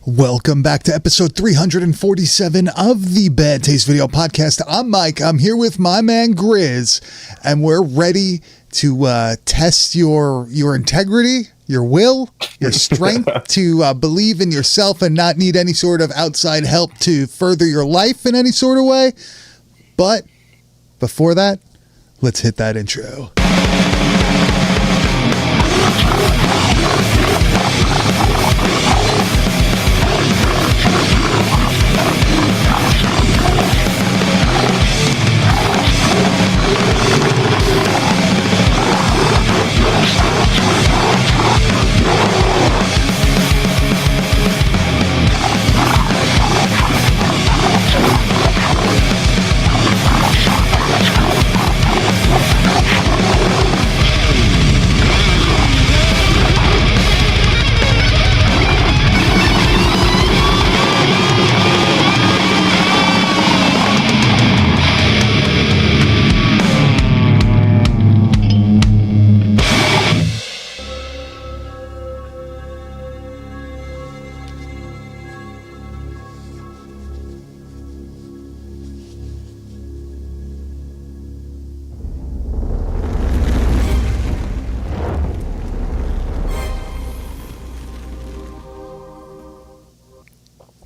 Welcome back to episode 347 of the Bad Taste Video Podcast. I'm Mike. I'm here with my man Grizz, and we're ready to test your integrity, your will, your strength to believe in yourself and not need any sort of outside help to further your life in any sort of way. But before that, let's hit that intro.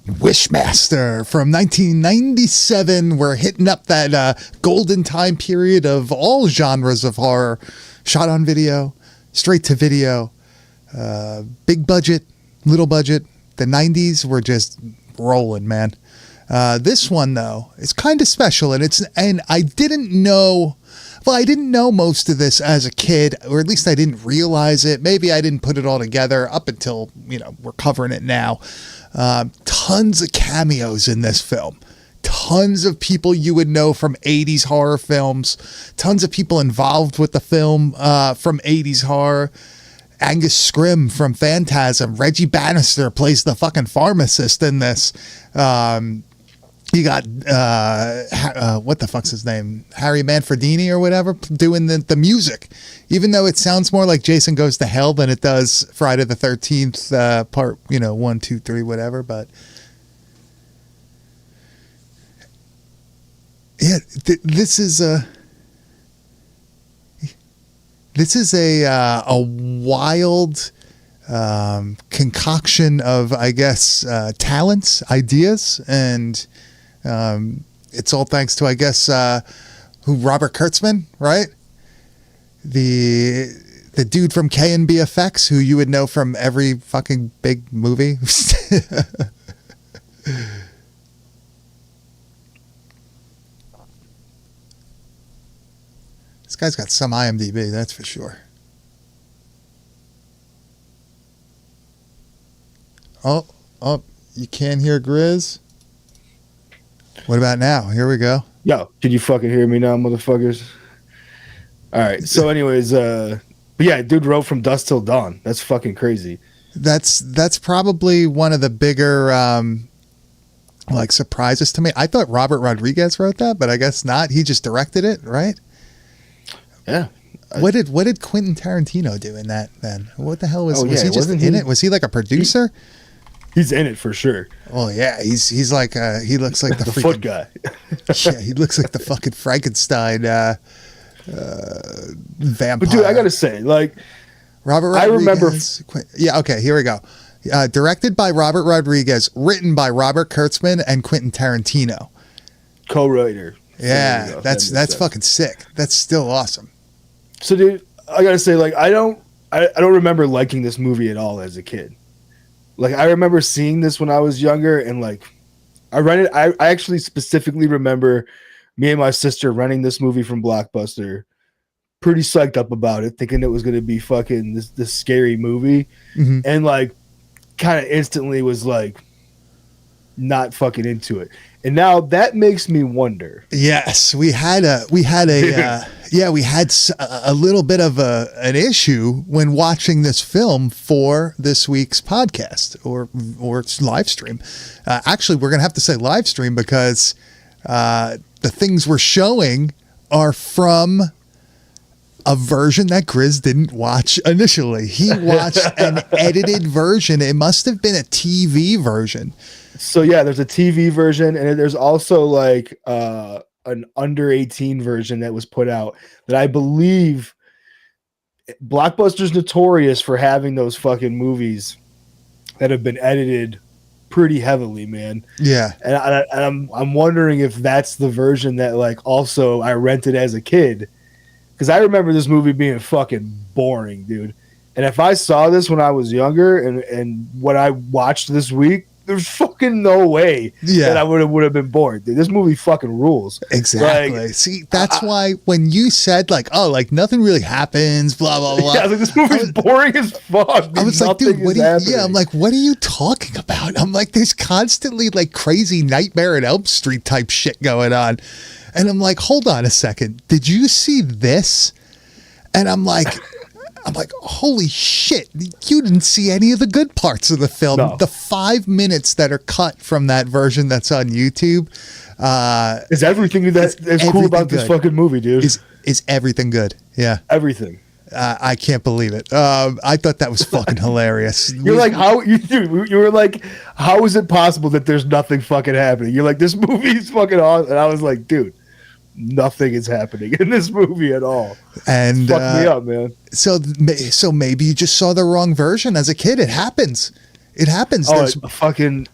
Wishmaster from 1997. We're hitting up that golden time period of all genres of horror. Shot on video, straight to video, big budget, little budget. The 90s were just rolling, man. This one, though, is kind of special, and I didn't know... Well, I didn't know most of this as a kid, or at least I didn't realize it. Maybe I didn't put it all together up until, we're covering it now. Tons of cameos in this film. Tons of people you would know from 80s horror films. Tons of people involved with the film from 80s horror. Angus Scrimm from Phantasm. Reggie Bannister plays the fucking pharmacist in this. You got, what the fuck's his name? Harry Manfredini or whatever, doing the music. Even though it sounds more like Jason Goes to Hell than it does Friday the 13th, part, 1, 2, 3, whatever. But, yeah, this is a wild concoction of, I guess, talents, ideas, and... it's all thanks to, I guess, Robert Kurtzman, right? The dude from K&BFX, who you would know from every fucking big movie. This guy's got some IMDb, that's for sure. Oh, you can't hear Grizz? What about now? Here we go. Yo, can you fucking hear me now, motherfuckers? All right. So anyways, but yeah, dude wrote From Dusk Till Dawn. That's fucking crazy. That's probably one of the bigger surprises to me. I thought Robert Rodriguez wrote that, but I guess not. He just directed it, right? Yeah. What did Quentin Tarantino do in that then? What the hell was he just in it? Was he like a producer? He's in it for sure. Oh yeah, he's like he looks like the freaking foot guy. Yeah, he looks like the fucking Frankenstein vampire. But dude, I gotta say, Robert Rodriguez. Yeah, okay, here we go. Directed by Robert Rodriguez, written by Robert Kurtzman and Quentin Tarantino. Co-writer. Yeah, that's fucking sick. That's still awesome. So dude, I gotta say, I don't remember liking this movie at all as a kid. I remember seeing this when I was younger, and I actually specifically remember me and my sister renting this movie from Blockbuster, pretty psyched up about it, thinking it was going to be fucking this scary movie, and kind of instantly was not fucking into it. And now that makes me wonder. Yes, we had a little bit of an issue when watching this film for this week's podcast or live stream. Actually, we're going to have to say live stream because the things we're showing are from a version that Grizz didn't watch initially. He watched an edited version. It must have been a TV version. So yeah, there's a TV version, and there's also like an under 18 version that was put out that I believe Blockbuster's notorious for having those fucking movies that have been edited pretty heavily, man. Yeah. And I'm wondering if that's the version that like also I rented as a kid, because I remember this movie being fucking boring, dude. And if I saw this when I was younger and what I watched this week, there's fucking no way that I would have been bored, dude. This movie fucking rules. Exactly. Like, see, that's why when you said like, oh, like nothing really happens, blah blah blah. Yeah, like this movie's boring as fuck. Dude. I was like, dude, what are you, I'm like, what are you talking about? I'm like, there's constantly like crazy Nightmare on Elm Street type shit going on, and I'm like, hold on a second, did you see this? And I'm like, holy shit, you didn't see any of the good parts of the film. No. The 5 minutes that are cut from that version that's on YouTube is everything that's cool about this fucking movie, dude. Is everything good. Yeah. Everything. I can't believe it. I thought that was fucking hilarious. You're like, how you were like, how is it possible that there's nothing fucking happening? You're like, this movie is fucking awesome. And I was like, dude, nothing is happening in this movie at all. And fuck me up, man. So maybe you just saw the wrong version as a kid. It happens. It happens. Oh,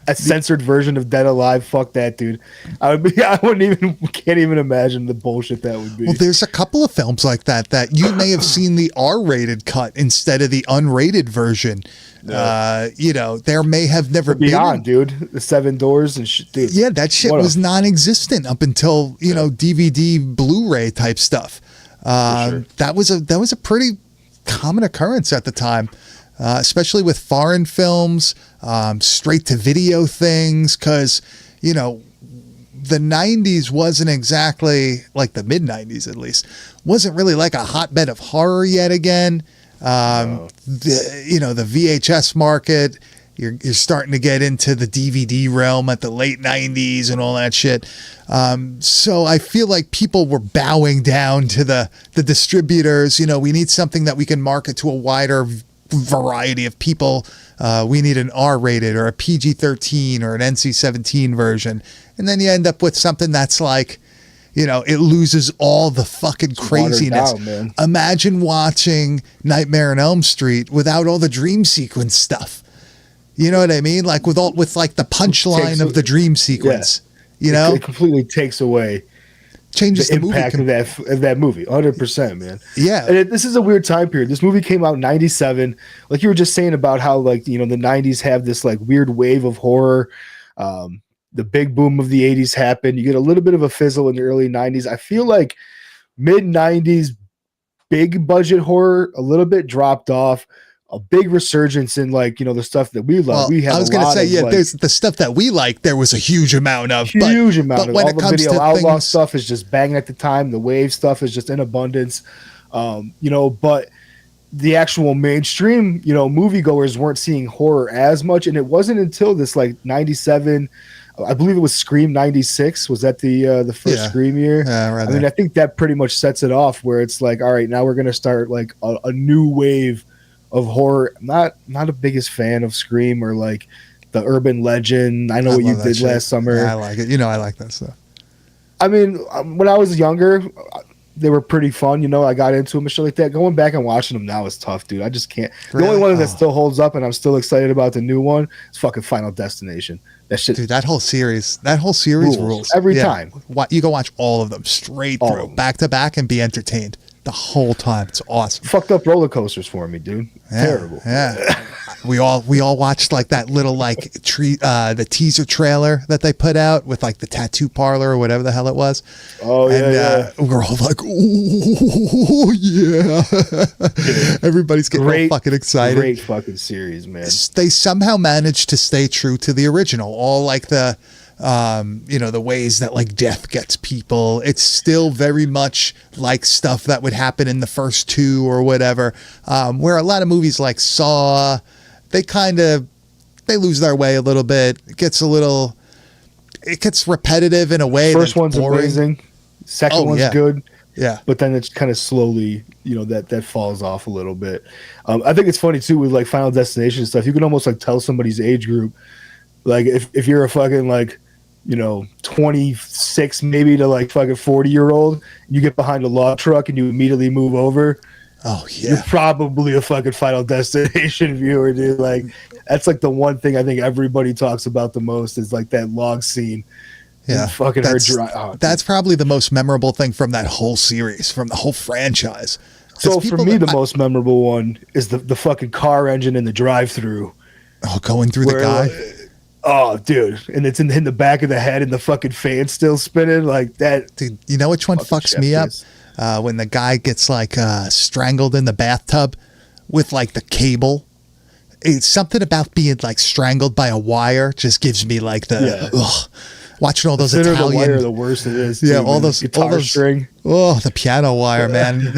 a censored version of Dead Alive. Fuck that, dude. Can't even imagine the bullshit that would be. Well, there's a couple of films like that you may have seen the R-rated cut instead of the unrated version. No. There may have never been dude. The Seven Doors and shit, dude. Yeah, that shit was non-existent up until DVD, Blu-ray type stuff. Sure. That was a pretty common occurrence at the time. Especially with foreign films, straight to video things, because, the 90s wasn't exactly, like the mid 90s at least, wasn't really like a hotbed of horror yet again. The VHS market, you're starting to get into the DVD realm at the late 90s and all that shit. So I feel like people were bowing down to the distributors. We need something that we can market to a wider variety of people. We need an R-rated or a PG-13 or an NC-17 version, and then you end up with something that's like, it loses all the fucking craziness. Down, imagine watching Nightmare on Elm Street without all the dream sequence stuff. You know what I mean? Like with like the punchline of the dream sequence. Yeah. It completely takes away. Changes the impact of that movie 100%, man. Yeah. And this is a weird time period. This movie came out in 97. Like you were just saying about how the 90s have this like weird wave of horror. The big boom of the 80s happened. You get a little bit of a fizzle in the early 90s. I feel like mid 90s big budget horror a little bit dropped off. A big resurgence in the stuff that we love. Well, I was going to say, there's the stuff that we like. There was a huge amount of. But when it comes to outlaw stuff is just banging at the time. The wave stuff is just in abundance. But the actual mainstream, moviegoers weren't seeing horror as much. And it wasn't until this 97, I believe it was Scream 96. Was that the first Scream year? Yeah, right. I mean, I think that pretty much sets it off where it's like, all right, now we're going to start like a new wave of horror. Not a biggest fan of Scream or like the urban legend. I know what you did last summer. Yeah, I like it. I like that stuff. I mean, when I was younger, they were pretty fun. I got into them and shit like that. Going back and watching them now is tough, dude. I just can't. The only one that still holds up and I'm still excited about the new one is fucking Final Destination. That shit, dude. That whole series rules every time. You go watch all of them straight through, back to back, and be entertained the whole time. It's awesome. Fucked up roller coasters for me, dude. Yeah, terrible. Yeah. We all watched like that little the teaser trailer that they put out with like the tattoo parlor or whatever the hell it was. Oh yeah. We're all like, oh yeah. Everybody's getting all fucking excited. Great fucking series, man. They somehow managed to stay true to the original. All like the the ways that like death gets people. It's still very much like stuff that would happen in the first two or whatever. Where a lot of movies like Saw, they lose their way a little bit. It gets repetitive in a way. First one's boring. amazing. Second one's good. Yeah. But then it's kind of slowly, that falls off a little bit. I think it's funny too with like Final Destination stuff. You can almost like tell somebody's age group. Like if you're a fucking like, 26 maybe to like fucking 40-year-old, you get behind a log truck and you immediately move over. Oh yeah. You're probably a fucking Final Destination viewer, dude. Like that's like the one thing I think everybody talks about the most is like that log scene. Yeah. Fucking that's probably the most memorable thing from that whole series, from the whole franchise. So for me, the most memorable one is the fucking car engine in the drive-through. Oh, going through the guy. Oh, dude. And it's in the back of the head and the fucking fan's still spinning like that. Dude, you know which one fucks me up? When the guy gets like strangled in the bathtub with like the cable. It's something about being like strangled by a wire just gives me like ugh. Watching all those Italian, the wire, the worse it is. Yeah, all those guitar string. Oh, the piano wire, man.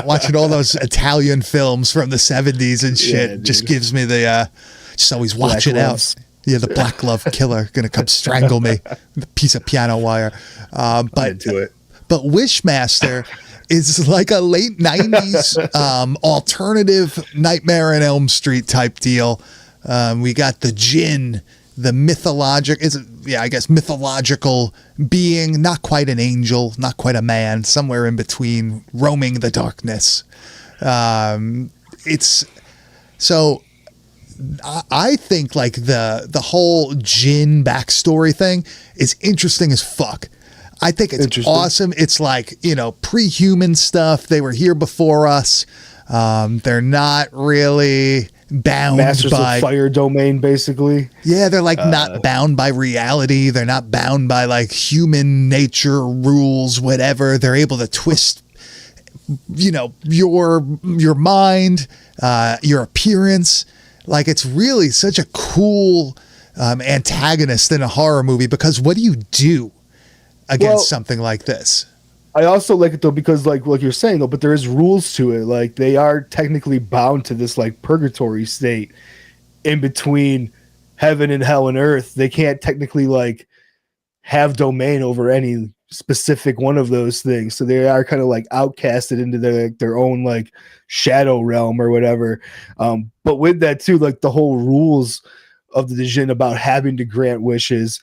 Watching all those Italian films from the 70s and shit just gives me the just always watch it out. Yeah, the black glove killer gonna come strangle me with a piece of piano wire. But into it. But Wishmaster is like a late 90s alternative Nightmare on Elm Street type deal. We got the Djinn, the mythological being, not quite an angel, not quite a man, somewhere in between, roaming the darkness. It's so I think like the whole Djinn backstory thing is interesting as fuck. I think it's awesome. It's like, pre-human stuff. They were here before us. They're not really bound Masters by of fire domain, basically. Yeah, they're like not bound by reality. They're not bound by like human nature rules, whatever. They're able to twist, your mind, your appearance. Like it's really such a cool antagonist in a horror movie, because what do you do against something like this? I also like it though because like you're saying though, but there is rules to it. Like they are technically bound to this like purgatory state in between heaven and hell and earth. They can't technically like have domain over any specific one of those things. So they are kind of like outcasted into their own like shadow realm or whatever. But with that too, like the whole rules of the Djinn about having to grant wishes,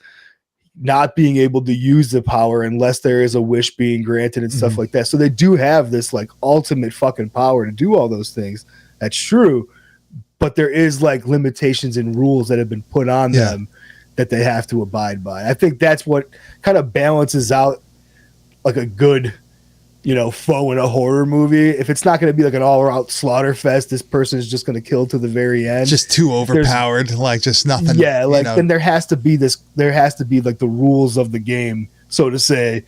not being able to use the power unless there is a wish being granted and stuff like that. So they do have this like ultimate fucking power to do all those things. That's true. But there is like limitations and rules that have been put on them that they have to abide by. I think that's what kind of balances out like a good, foe in a horror movie. If it's not going to be like an all-out slaughter fest, this person is just going to kill to the very end. Just too overpowered, like just nothing. Yeah, like then there has to be like the rules of the game, so to say,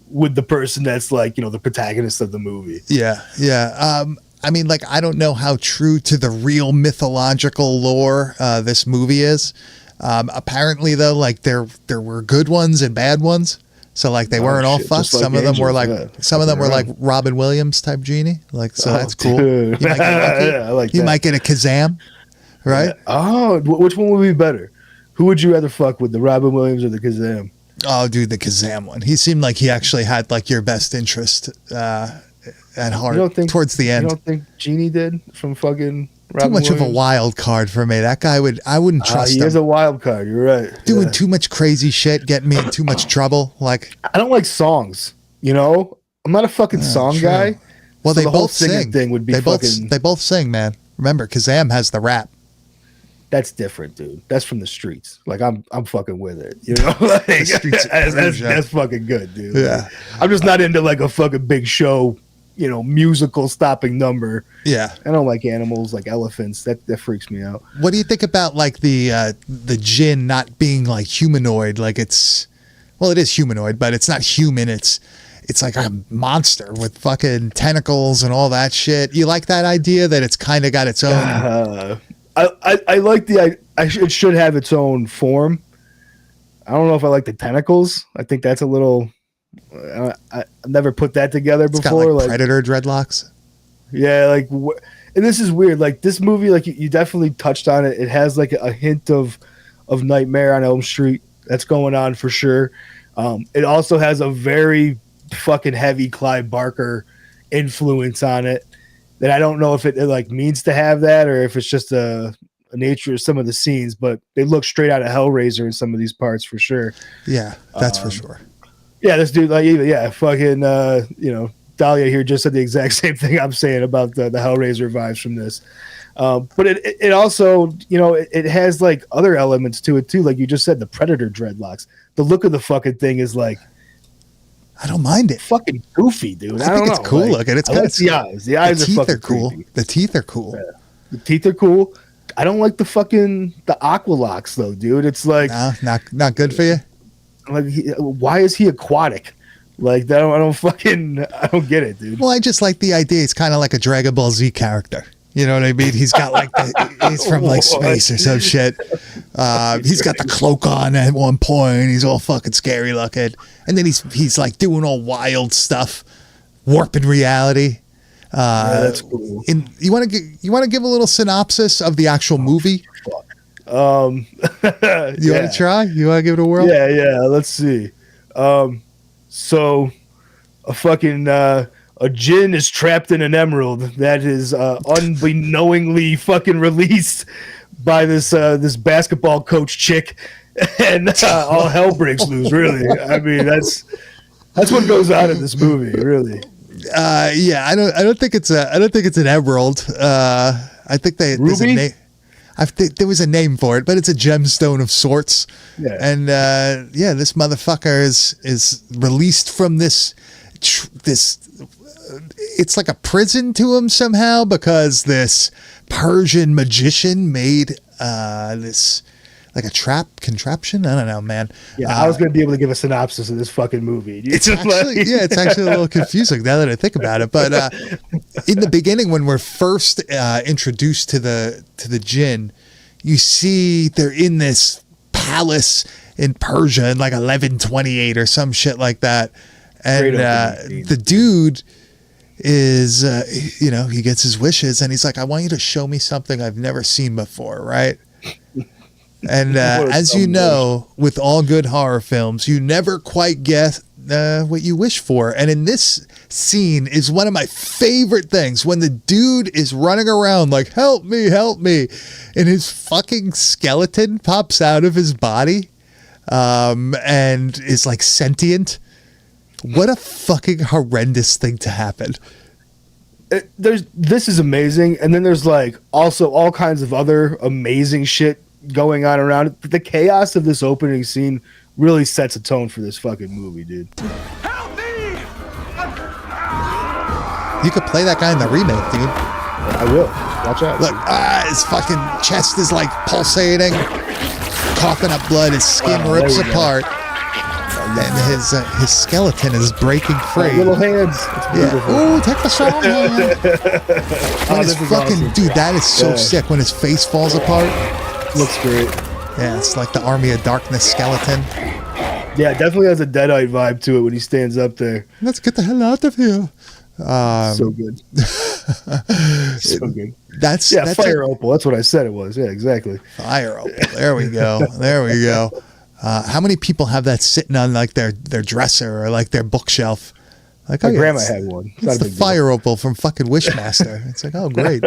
with the person that's like, the protagonist of the movie. Yeah, yeah. I mean, like, I don't know how true to the real mythological lore this movie is. Apparently, though, like there were good ones and bad ones. So like they weren't all fucked. Some of them were like like Robin Williams type genie. Like so that's cool. Dude. You might get lucky. You might get a Kazam, right? Yeah. Oh, which one would be better? Who would you rather fuck with, the Robin Williams or the Kazam? Oh, dude, the Kazam one. He seemed like he actually had like your best interest at heart towards the end. You don't think Genie did from fucking Robin Too much Williams? of a wild card for me. That guy I wouldn't trust him. He is a wild card. You're right. Doing too much crazy shit, getting me in too much trouble. Like I don't like songs. I'm not a fucking song guy. Well, so they the both sing. Thing would be they both sing, man. Remember, Kazam has the rap. That's different, dude. That's from the streets. Like I'm fucking with it. Like, that's fucking good, dude. Yeah. I'm just not into like a fucking big show. Musical stopping number. Yeah. I don't like animals like elephants. That freaks me out. What do you think about like the Djinn not being like humanoid? Like it is humanoid, but it's not human. It's like a monster with fucking tentacles and all that shit. You like that idea that it's kind of got its own? I like it should have its own form. I don't know if I like the tentacles. I think that's a little. I've never put that together before. It's got like predator dreadlocks. Yeah, like, and this is weird. Like this movie, like you definitely touched on it. It has like a hint of Nightmare on Elm Street that's going on for sure. It also has a very fucking heavy Clive Barker influence on it that I don't know if it like means to have that or if it's just a nature of some of the scenes, but they look straight out of Hellraiser in some of these parts for sure. Yeah, that's for sure. Yeah, this dude, like, fucking, Dahlia here just said the exact same thing I'm saying about the Hellraiser vibes from this. But it also, it has like other elements to it too. Like you just said, the Predator dreadlocks. The look of the fucking thing is like, I don't mind it. Fucking goofy, dude. I think it's cool looking. It's got the eyes. The eyes are fucking cool. creepy. The teeth are cool. Yeah. The teeth are cool. I don't like the Aqualocks though, dude. It's like not good for you. Like, why is he aquatic? Like, I don't get it, dude. Well, I just like the idea. It's kind of like a Dragon Ball Z character. You know what I mean? He's got like he's from like space or some shit. He's got the cloak on at one point. He's all fucking scary looking, and then he's like doing all wild stuff, warping reality. Yeah, that's cool. You want to give a little synopsis of the actual movie? You want to try? You want to give it a whirl? Yeah. Let's see. So a fucking a djinn is trapped in an emerald that is unbeknowingly fucking released by this basketball coach chick, and all hell breaks loose. Really, I mean that's what goes on in this movie. Really. Yeah, I don't think it's an emerald. I think there's a name. I think there was a name for it, but it's a gemstone of sorts. Yeah. And this motherfucker is released from this. It's like a prison to him somehow because this Persian magician made this like a contraption. I don't know, man. Yeah, I was going to be able to give a synopsis of this fucking movie. It's actually a little confusing now that I think about it. But in the beginning, when we're first introduced to the djinn, you see they're in this palace in Persia in like 1128 or some shit like that, and the dude is he gets his wishes and he's like, I want you to show me something I've never seen before, right? And as you know, with all good horror films, you never quite guess what you wish for. And in this scene is one of my favorite things when the dude is running around like, help me, and his fucking skeleton pops out of his body and is like sentient. What a fucking horrendous thing to happen. This is amazing. And then there's like also all kinds of other amazing shit going on around it. The chaos of this opening scene really sets a tone for this fucking movie, dude. Help me! You could play that guy in the remake, dude. I will. Watch out. Look, his fucking chest is like pulsating, coughing up blood. His skin rips apart, and his skeleton is breaking free. Little hands. Yeah. Ooh, take the strong hand. When his fucking awesome. Dude, that is so sick. When his face falls apart. Looks great. Yeah, it's like the Army of Darkness skeleton. Yeah, it definitely has a Deadite vibe to it when he stands up there. Let's get the hell out of here. So good. So good. That's Fire Opal. That's what I said it was. Yeah, exactly. Fire Opal. There we go. How many people have that sitting on like their dresser or like their bookshelf? Like, my grandma had one. It's the Fire Opal from fucking Wishmaster. It's like, oh, great.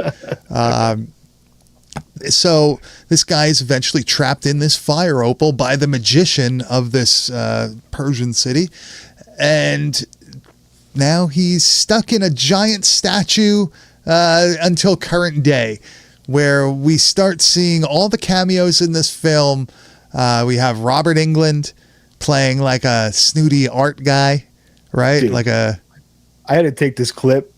So this guy is eventually trapped in this fire opal by the magician of this Persian city. And now he's stuck in a giant statue until current day, where we start seeing all the cameos in this film. We have Robert Englund playing like a snooty art guy, right? Dude, I had to take this clip.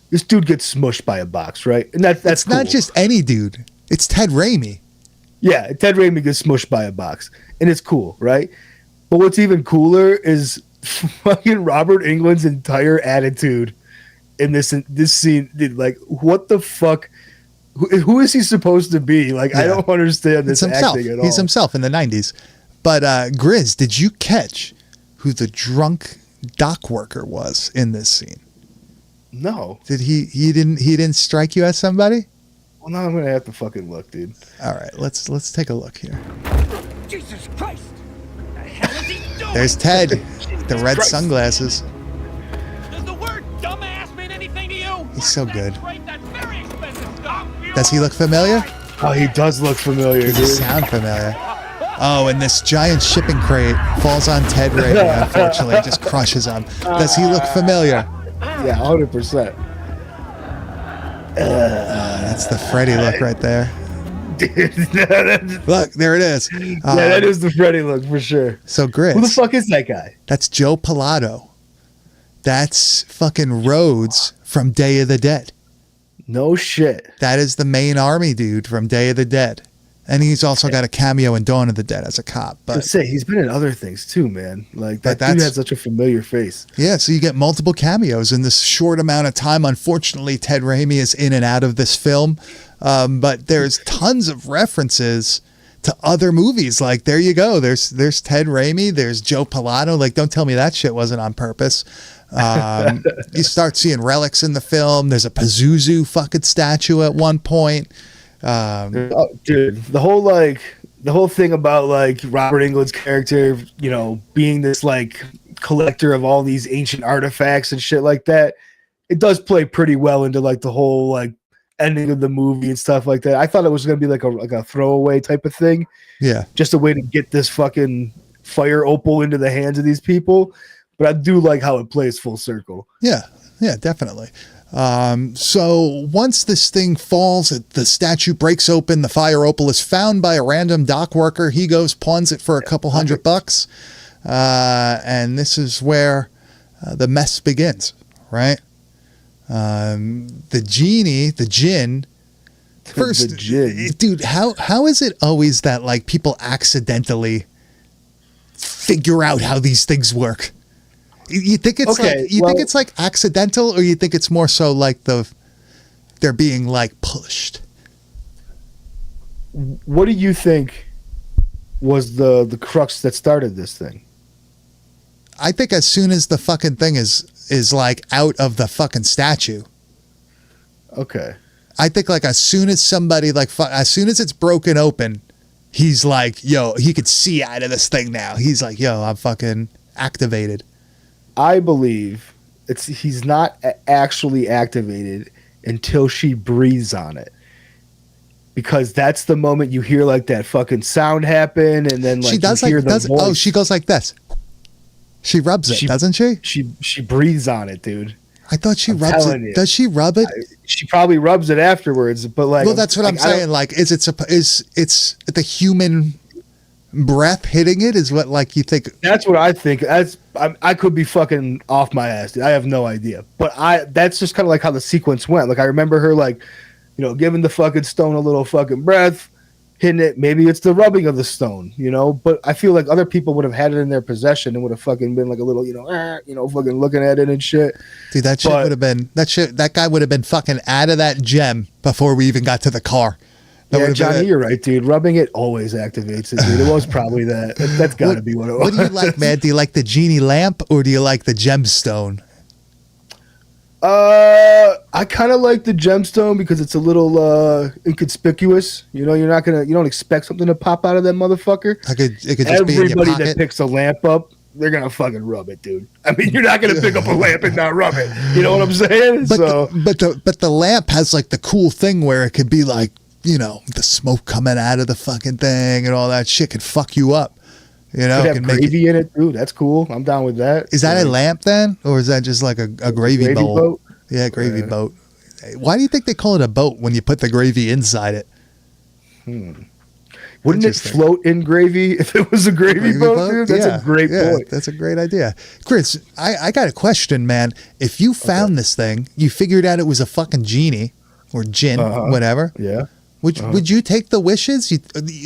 This dude gets smushed by a box, right? And that's cool. Not just any dude. It's Ted Raimi. Yeah, Ted Raimi gets smushed by a box, and it's cool, right? But what's even cooler is fucking Robert Englund's entire attitude in this scene. Dude, like, what the fuck? Who is he supposed to be? Like, yeah. I don't understand this acting at all. He's himself in the 90s. But Grizz, did you catch who the drunk dock worker was in this scene? No. Did he didn't strike you as somebody? Well, now I'm gonna have to fucking look, dude. All right, let's take a look here. Jesus Christ! What the hell is he doing? There's Ted. the red Christ. sunglasses. Does the word dumbass mean anything to you? He's so good. That's right, that's very expensive stuff. Does he look familiar? Oh, he does look familiar, Does he dude. sound familiar? Oh, and this giant shipping crate falls on Ted Raimi, unfortunately. Just crushes him. Does he look familiar? Yeah, 100%. That's the Freddy look right there. Dude, that's- Look, there it is. yeah, that is the Freddy look for sure. So Grits. Who the fuck is that guy? That's Joe Pilato. That's fucking Rhodes from Day of the Dead. No shit. That is the main army dude from Day of the Dead. And he's also got a cameo in Dawn of the Dead as a cop. I But say he's been in other things too, man. Like But that dude that's- had such a familiar face. yeah, so you get multiple cameos in this short amount of time. Unfortunately, Ted Raimi is in and out of this film. But there's tons of references to other movies. Like, there you go. There's Ted Raimi. There's Joe Pilato. Like, don't tell me that shit wasn't on purpose. You start seeing relics in the film. There's a Pazuzu fucking statue at one point. Oh, dude, the whole thing about like Robert Englund's character, you know, being this like collector of all these ancient artifacts and shit like that, it does play pretty well into like the whole like ending of the movie and stuff like that. I thought it was gonna be like a throwaway type of thing, Yeah. just a way to get this fucking fire opal into the hands of these people. But I do like how it plays full circle. Yeah, definitely. So once this thing falls, the statue breaks open, the fire opal is found by a random dock worker. He goes, pawns it for a couple $100. And this is where the mess begins, right? The genie, the djinn, first, The djinn. dude, how is it always that like people accidentally figure out how these things work? You think it's Okay, like think it's like accidental, or you think it's more so like they're being like pushed? What do you think was the crux that started this thing? I think as soon as the fucking thing is like out of the fucking statue, Okay. I think like as soon as somebody like as soon as it's broken open, he's like, yo, he could see out of this thing now. He's like, yo, I'm fucking activated. I believe he's not actually activated until she breathes on it, because that's the moment you hear like that fucking sound happen, and then like She does you hear like the does voice. oh, she goes like this. She rubs it, doesn't she? She breathes on it, dude. I thought she I'm rubs telling it. you. Does she rub it? She probably rubs it afterwards, but like, Well, that's what I'm like, I don't- saying. Like, is it's the human breath hitting it? Is what like you think? That's what I think. I could be fucking off my ass, dude. I have no idea, but that's just kind of like how the sequence went. Like I remember her like, you know, giving the fucking stone a little fucking breath, hitting it. Maybe it's the rubbing of the stone, you know. But I feel like other people would have had it in their possession and would have fucking been like a little, fucking looking at it and shit. Dude, that shit But- would have been that guy would have been fucking out of that gem before we even got to the car. That Yeah, would've been Johnny, it. you're right, dude. Rubbing it always activates it, dude. It was probably that. That's got to be what it was. What do you like, man? Do you like the genie lamp or do you like the gemstone? I kind of like the gemstone because it's a little inconspicuous. You know, you don't expect something to pop out of that motherfucker. It could just be in your Everybody pocket. that picks a lamp up, they're gonna fucking rub it, dude. I mean, you're not gonna pick up a lamp and not rub it. You know what I'm saying? But So but the lamp has like the cool thing where it could be like, you know, the smoke coming out of the fucking thing and all that shit could fuck you up. You know, could it have can make gravy in it, dude. That's cool. I'm down with that. Is that a Like, lamp then, or is that just like a gravy bowl? boat? Yeah, gravy Yeah. boat. Why do you think they call it a boat when you put the gravy inside it? Wouldn't it Interesting. float in gravy if it was a gravy boat, dude? That's a great point. That's a great idea. Chris, I got a question, man. If you found this thing, you figured out it was a fucking genie or djinn, whatever. Yeah. Would you take the wishes?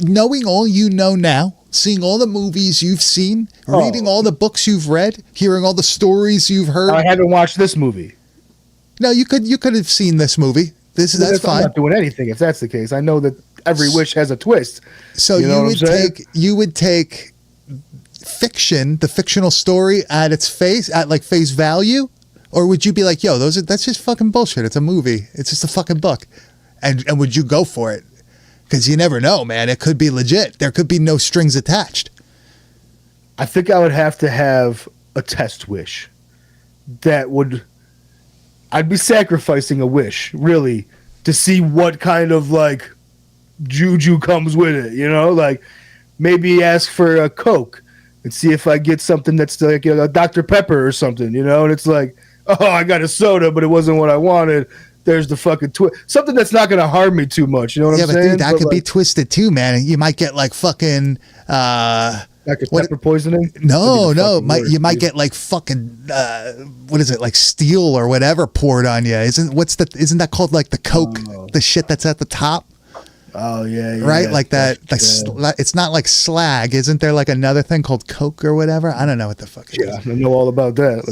Knowing all you know now, seeing all the movies you've seen, reading all the books you've read, hearing all the stories you've heard. I haven't watched this movie. No, you could have seen this movie. That's I'm fine. not doing anything if that's the case. I know that every wish has a twist. So You know what I'm saying? you would take fiction, the fictional story at face value, or would you be like, yo, that's just fucking bullshit. It's a movie. It's just a fucking book. And would you go for it? Because you never know, man. It could be legit. There could be no strings attached. I think I would have to have a test wish that would, I'd be sacrificing a wish, really, to see what kind of like juju comes with it, you know? Like maybe ask for a Coke and see if I get something that's like, you know, a Dr. Pepper or something, you know? And it's like, oh, I got a soda, but it wasn't what I wanted. There's the fucking something that's not going to harm me too much. You know what I'm saying? Yeah, but dude, that could be twisted too, man. You might get like fucking Dr. Pepper poisoning? No. You might get like fucking what is it, like steel or whatever poured on you. Isn't that called like the Coke, the shit that's at the top? Oh yeah, right, like that. It's not like slag. Isn't there like another thing called Coke or whatever? I don't know what the fuck it is. I know all about that.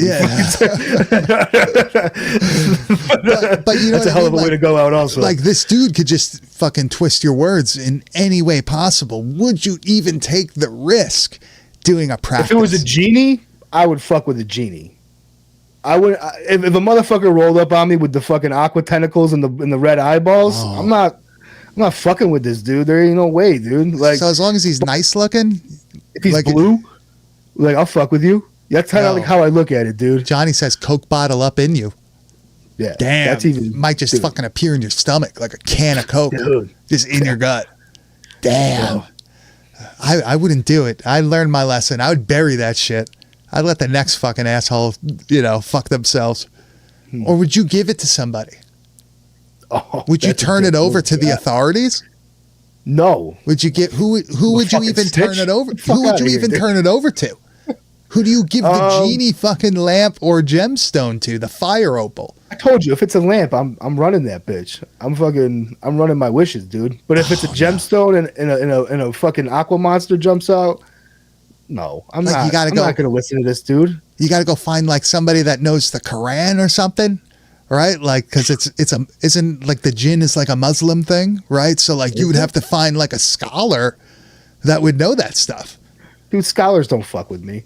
but you know, that's a hell of a way to go out. Also, like this dude could just fucking twist your words in any way possible. Would you even take the risk doing a practice? If it was a genie, I would fuck with a genie. I would if a motherfucker rolled up on me with the fucking aqua tentacles and the red eyeballs. I'm not fucking with this dude. There ain't no way, dude. Like, so as long as he's nice looking, if he's like blue, like I'll fuck with you. That's kind of like how I look at it, dude. Johnny says Coke bottle up in you. Yeah, damn. That's even might just fucking appear in your stomach like a can of Coke, dude. Just in your gut. Damn. I wouldn't do it. I learned my lesson. I would bury that shit. I'd let the next fucking asshole, fuck themselves. Or would you give it to somebody? Oh, would you turn it over to the authorities? No. Would you get who would you even turn it over? Who would you even turn it over to? Who do you give the genie fucking lamp or gemstone to? The fire opal. I told you, if it's a lamp, I'm running that bitch. I'm running my wishes, dude. But if it's a gemstone and a fucking aqua monster jumps out, no, I'm not going to listen to this dude. You got to go find like somebody that knows the Quran or something. Right, like because isn't like the jinn is like a Muslim thing, right? So like you would have to find like a scholar that would know that stuff. Dude, scholars don't fuck with me.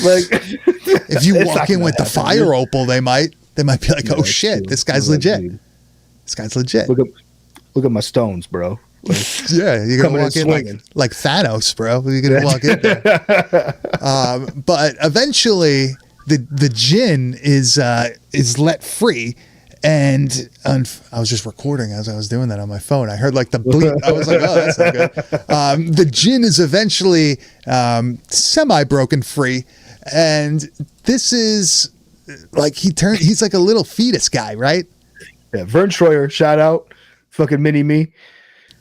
Like if you walk in with the fire opal, they might be like, oh shit, this guy's legit. Dude. This guy's legit. Look at my stones, bro. Like, yeah, you're gonna walk in like Thanos, bro. You're gonna walk in there. But eventually. The jinn is let free, and I was just recording as I was doing that on my phone. I heard like the bleep. I was like, oh, that's not good. The jinn is eventually semi-broken free, and this is like he's like a little fetus guy, right? Yeah, Vern Troyer, shout out, fucking mini me.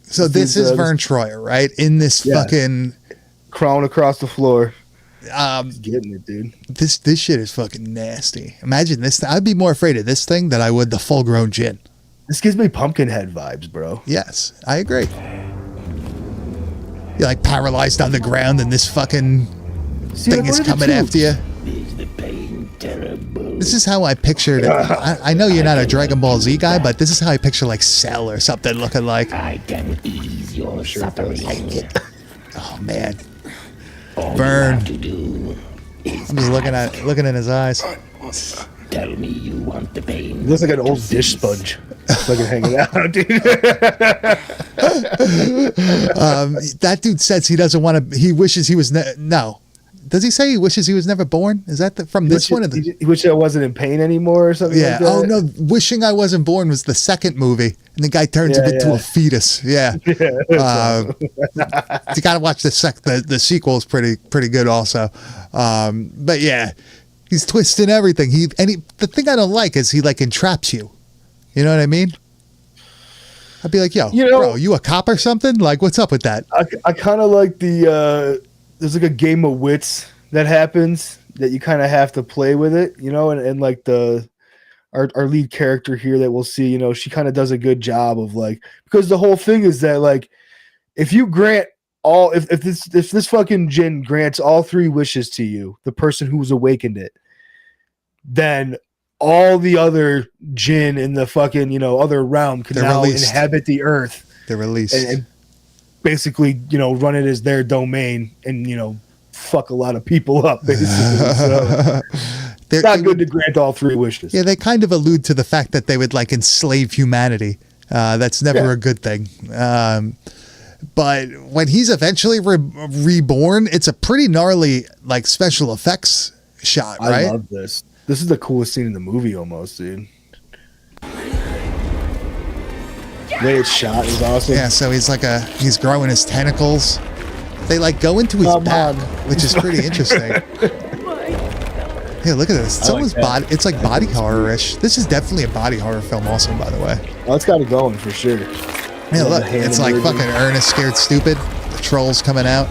So this is Vern Troyer, right? In this fucking crawling across the floor. Getting it, dude. This shit is fucking nasty. Imagine this. I'd be more afraid of this thing than I would the full-grown jinn. This gives me Pumpkinhead vibes, bro. Yes, I agree. You're like paralyzed on the ground, and this fucking thing is coming after you. Is the pain terrible? This is how I pictured it. I know you're not a Dragon Ball Z guy, but this is how I picture like Cell or something looking like. I can ease your suffering. Oh man. Burn. I'm just looking in his eyes. Tell me you want the pain. He looks like an old dish sponge. Fucking hanging out, dude. That dude says he doesn't want to. He wishes he was no. Does he say he wishes he was never born? Is that from this one? He wished I wasn't in pain anymore or something? Yeah. Like that? Oh no, wishing I wasn't born was the second movie, and the guy turns into a fetus. Yeah. You got to watch the sequel is pretty good also. But yeah, he's twisting everything. The thing I don't like is he like entraps you. You know what I mean? I'd be like, yo, bro, you a cop or something? Like, what's up with that? I kind of like there's like a game of wits that happens that you kind of have to play with it, and like our lead character here that we'll see, she kind of does a good job of like, because the whole thing is that like, if you grant if this fucking jinn grants all three wishes to you, the person who's awakened it, then all the other jinn in the fucking, other realm can now inhabit the earth. They're released. And basically, run it as their domain and, fuck a lot of people up, basically. So it's not good to grant all three wishes. Yeah, they kind of allude to the fact that they would like enslave humanity. That's never a good thing. But when he's eventually reborn, it's a pretty gnarly like special effects shot, right? I love this. This is the coolest scene in the movie, almost, dude. The way it's shot is awesome. Yeah, so he's growing his tentacles. They like go into his back, which is pretty interesting. Yeah, look at this. It's almost body. It's like body horror-ish. This is definitely a body horror film, also, by the way. Oh, it's got it going for sure. Yeah, look, it's like fucking Ernest Scared Stupid. The trolls coming out.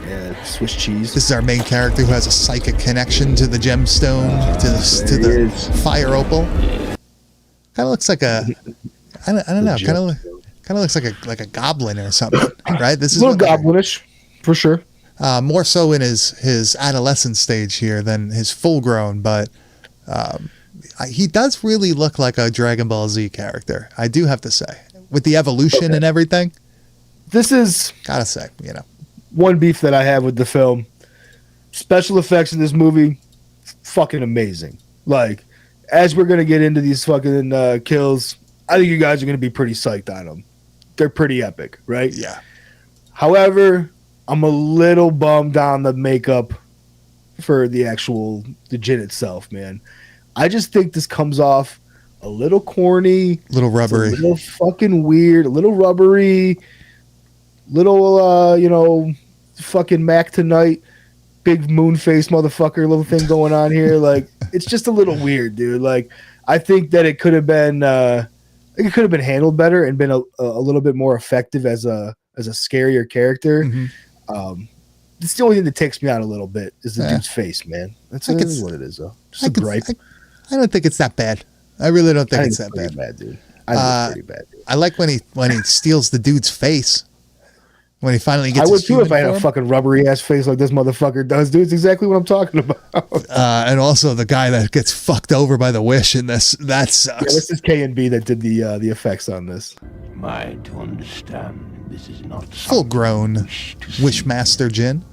Yeah, Swiss cheese. This is our main character who has a psychic connection to the gemstone, to the fire opal. Kind of looks like a, I don't know, kind of looks like a goblin or something, right? This is a little goblinish, for sure. More so in his adolescent stage here than his full grown, but he does really look like a Dragon Ball Z character. I do have to say, with the evolution and everything. This is gotta say, one beef that I have with the film. Special effects in this movie, fucking amazing. Like, as we're gonna get into these fucking kills, I think you guys are gonna be pretty psyched on them. They're pretty epic, right? Yeah. However, I'm a little bummed on the makeup for the Jin itself, man. I just think this comes off a little corny, a little rubbery, a little fucking weird, a little rubbery, little fucking Mac tonight, big moon face motherfucker little thing going on here. Like, it's just a little weird, dude. Like, I think that it could have been handled better and been a little bit more effective as a scarier character. Mm-hmm. It's the only thing that takes me out a little bit is the dude's face, man. That's what it is, though. Just a gripe. I don't think it's that bad. I really don't think it's that bad, dude. I think it's pretty bad, dude. I like when he steals the dude's face. When he finally gets, I would too if I had a fucking rubbery ass face like this motherfucker does, dude. It's exactly what I'm talking about. And also the guy that gets fucked over by the wish in this, that sucks. Yeah, this is K&B that did the effects on this. Am I to understand this is not full grown Wishmaster Jin?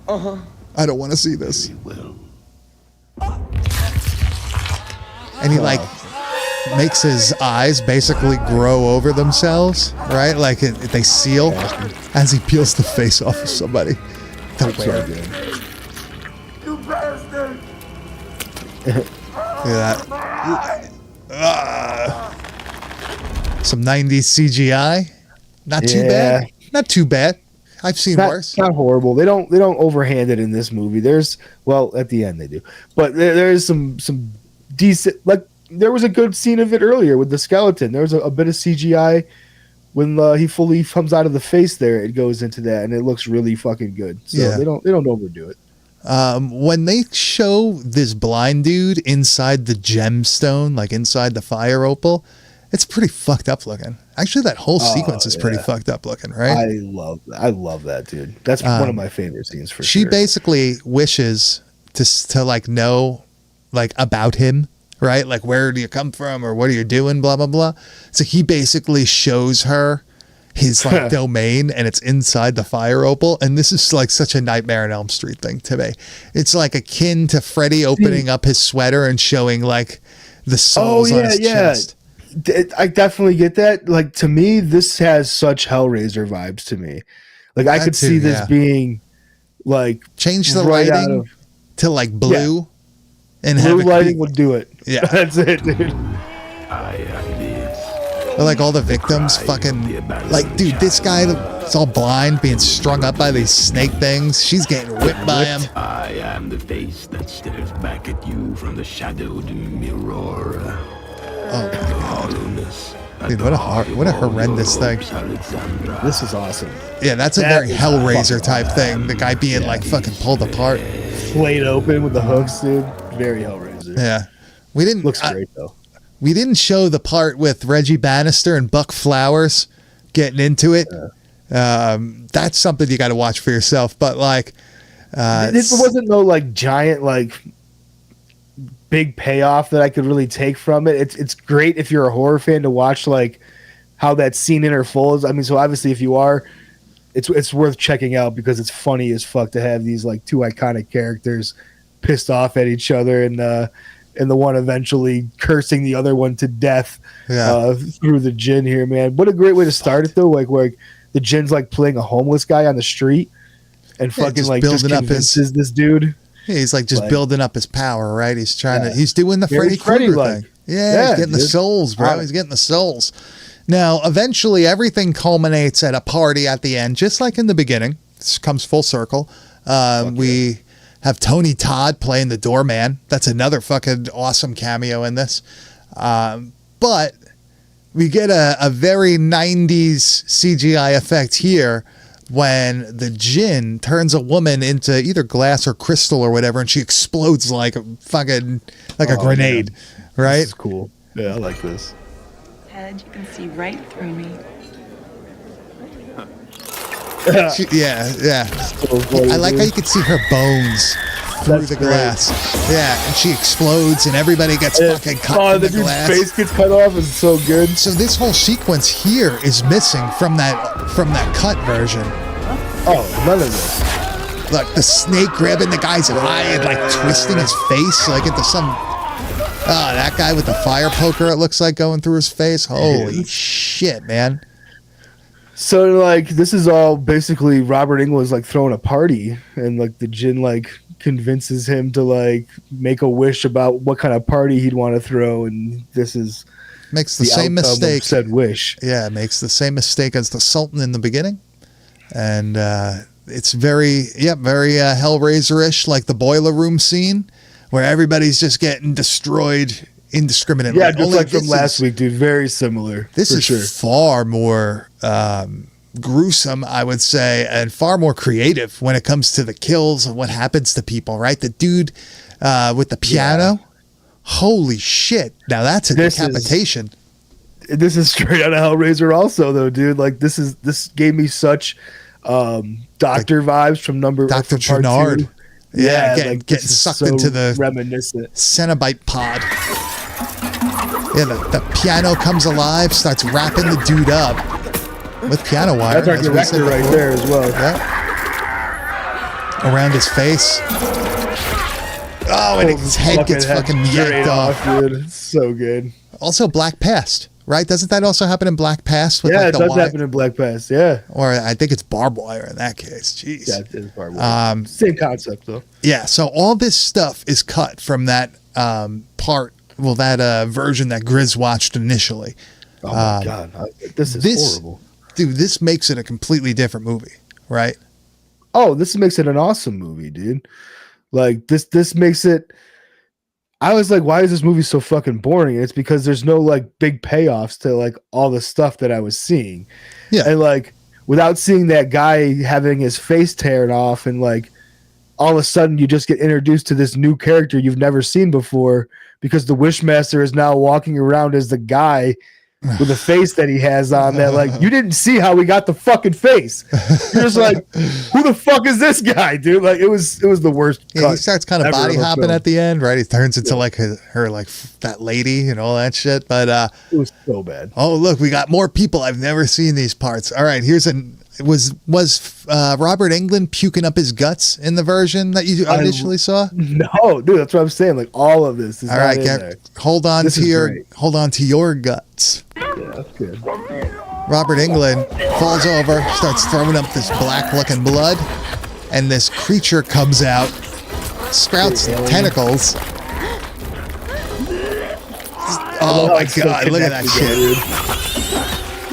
I don't want to see this. Well. And he makes his eyes basically grow over themselves, right? Like they seal as he peels the face off of somebody. Don't care. You bastard! Yeah. Some 90s CGI. Not too bad. Not too bad. I've seen worse. Not horrible. They don't overhand it in this movie. At the end they do, but there's some decent. Like, there was a good scene of it earlier with the skeleton. There was a bit of CGI when he fully comes out of the face. There, it goes into that, and it looks really fucking good. So they don't overdo it. When they show this blind dude inside the gemstone, like inside the fire opal, it's pretty fucked up looking. Actually, that whole sequence is pretty fucked up looking, right? I love that, dude. That's one of my favorite scenes for sure. She basically wishes to like know like about him, right? Like, where do you come from, or what are you doing, blah blah blah. So he basically shows her his like domain, and it's inside the fire opal. And this is like such a Nightmare on Elm Street thing to me. It's like akin to Freddy opening up his sweater and showing like the souls on his chest. I definitely get that. Like, to me, this has such Hellraiser vibes to me. Like, I could see this being like, change the lighting to like blue, and blue lighting would do it. Yeah, that's it, dude. But like all the victims, fucking like, dude, this guy is all blind, being strung up by these snake things. She's getting whipped by him. I am the face that stares back at you from the shadowed mirror. Oh my god. Dude, what a horrendous thing. This is awesome. Yeah, that's a very Hellraiser type thing. The guy being like fucking pulled apart. Flayed open with the hooks, dude. Very Hellraiser. Yeah. We didn't looks great though. We didn't show the part with Reggie Bannister and Buck Flowers getting into it. That's something you got to watch for yourself. But like, there wasn't no like giant like big payoff that I could really take from it. It's great if you're a horror fan to watch like how that scene interfolds. I mean, so obviously if you are, it's worth checking out because it's funny as fuck to have these like two iconic characters pissed off at each other and the one eventually cursing the other one to death through the Jin here, man. What a great way to start it though. Like where the Jin's like playing a homeless guy on the street and fucking just convinces this dude. He's like just Like- building up his power, right? He's trying to. Yeah. He's doing the Very Freddy Krueger Freddy-like. thing. Yeah, Yeah, he's getting the dude. souls, bro. He's getting the souls. Now, eventually, everything culminates at a party at the end, just like in the beginning. This comes full circle. We have Tony Todd playing the doorman. That's another fucking awesome cameo in this. But we get a very 90s CGI effect here when the djinn turns a woman into either glass or crystal or whatever, and she explodes like a fucking a grenade, right? This is cool. Yeah, I like this. Ted, you can see right through me. Yeah. So funny, I like how dude. you can see her bones through That's the great. glass. Yeah, and she explodes, and everybody gets fucking cut Oh, from the the dude's glass. face gets cut off is so good. So this whole sequence here is missing from that cut version. Oh, none of this. Like the snake grabbing the guy's eye and like twisting his face like into some. Oh, that guy with the fire poker, it looks like going through his face. Holy shit, man. So like this is all basically Robert Englund's like throwing a party, and like the djinn like convinces him to like make a wish about what kind of party he'd want to throw, and this is Makes the the same outcome of mistake. said wish. Yeah, makes the same mistake as the Sultan in the beginning. And it's very Hellraiser-ish, like the boiler room scene where everybody's just getting destroyed indiscriminately. Yeah, just Only like from this last is- week, dude. Very similar. This for is sure. far more gruesome, I would say, and far more creative when it comes to the kills and what happens to people, right? The dude with the piano. Holy shit. Now that's a This is- decapitation. This is straight out of Hellraiser, also though, dude. Like this gave me such Doctor vibes from Dr. part Chernard. 2. Yeah, getting this is sucked so into the reminiscent. Cenobite pod. Yeah, the piano comes alive, starts wrapping the dude up with piano wire. That's our as we said director right before. there as well. Yeah. Around his face. Oh, and his head gets fucking straight yanked off. dude. It's so good. Also, Black Past, right? Doesn't that also happen in Black Past? With Yeah, like it the does wire? happen in Black Pass. Yeah, Or I think it's barbed wire in that case. Jeez. yeah, it is part one. Same concept though. Yeah, so all this stuff is cut from that part, well, that version that Grizz watched initially. Oh my god, this is horrible. Dude, this makes it a completely different movie, right? Oh, this makes it an awesome movie, dude. Like this makes it. I was like, why is this movie so fucking boring? And it's because there's no like big payoffs to like all the stuff that I was seeing. Yeah. And like without seeing that guy having his face teared off, and like all of a sudden you just get introduced to this new character you've never seen before, because the Wishmaster is now walking around as the guy with the face that he has on, that like you didn't see how he got the fucking face. You're just like, who the fuck is this guy, dude? Like it was the worst. Yeah, he cut starts kind of ever body of a hopping film. at the end, right? He turns into like her like that lady and all that shit. But It was so bad. oh, look, we got more people. I've never seen these parts. All right, here's was Robert Englund puking up his guts in the version that you initially saw? No, dude, that's what I'm saying. Like all of this is All not right, in get, there. hold on This to is your great. guts. Yeah, that's good. Robert Englund falls over, starts throwing up this black-looking blood, and this creature comes out, sprouts tentacles. Oh my It's so god! Look at that connected, shit! dude.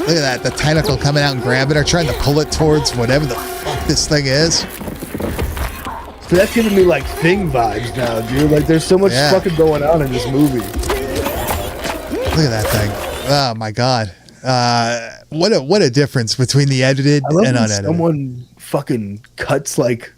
Look at that! The tentacle coming out and grabbing her, trying to pull it towards whatever the fuck this thing is. So that's giving me like Thing vibes now, dude. Like there's so much Yeah. fucking going on in this movie. Look at that thing! Oh my god! What a difference between the edited I love and when unedited. someone fucking cuts like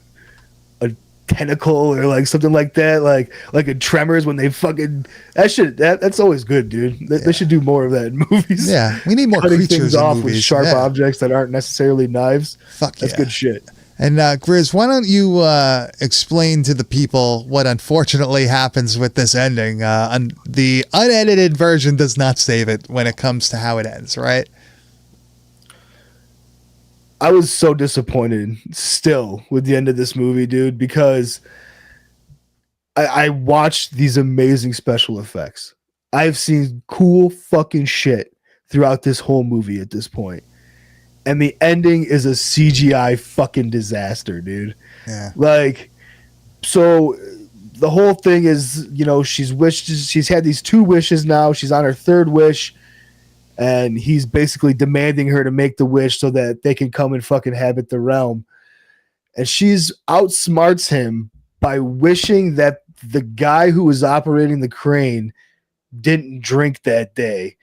a tentacle or like something like that, like in Tremors when they fucking that's always good, dude. They should do more of that in movies. Yeah, we need more Cutting creatures things in off movies. with sharp Yeah. objects that aren't necessarily knives. Fuck That's yeah. good shit. And Grizz, why don't you explain to the people what unfortunately happens with this ending? The unedited version does not save it when it comes to how it ends, right? I was so disappointed still with the end of this movie, dude, because I watched these amazing special effects. I've seen cool fucking shit throughout this whole movie at this point. And the ending is a CGI fucking disaster, dude. Yeah. Like, So the whole thing is, she's had these 2 wishes now. She's on her 3rd wish, and he's basically demanding her to make the wish so that they can come and fucking inhabit the realm. And she's outsmarts him by wishing that the guy who was operating the crane didn't drink that day,